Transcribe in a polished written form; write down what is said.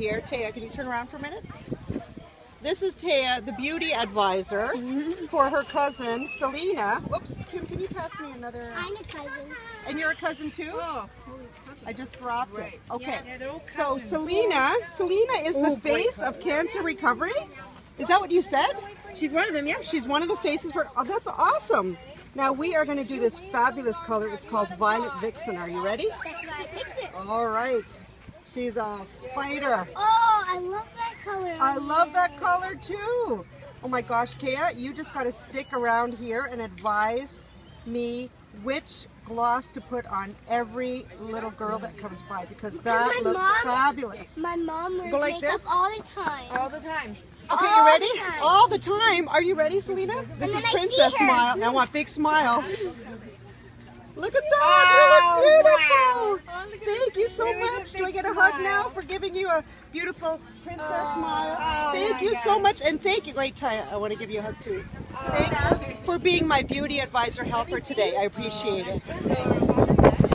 here. Taya, can you turn around for a minute? This is Taya, the beauty advisor for her cousin, Selena. Whoops, Kim, can you pass me another? I'm a cousin. And you're a cousin too? Oh, I just dropped it. Okay. Yeah, they're all So cousins. Selena is the face of cancer recovery? Is that what you said? She's one of them, yeah. She's one of the faces for, oh, that's awesome. Now we are going to do this fabulous color. It's called Violet Vixen. Are you ready? That's why I picked it. All right. She's a fighter. Oh, I love that color. I love that color too. Oh my gosh, Taya, you just got to stick around here and advise me which gloss to put on every little girl that comes by, because that looks fabulous. My mom wears Go like makeup this? all the time. All the time. Okay, you all ready? the time. All the time. Are you ready, Selena? This is then I see Princess her. Smile. I want big smile. Look at that. Oh, you look wow. beautiful. Thank you so much. Do I get a hug now for giving you a beautiful princess smile? Thank you so much. And thank you. Wait, Taya, I want to give you a hug too. Thank you for being my beauty advisor helper today. I appreciate it.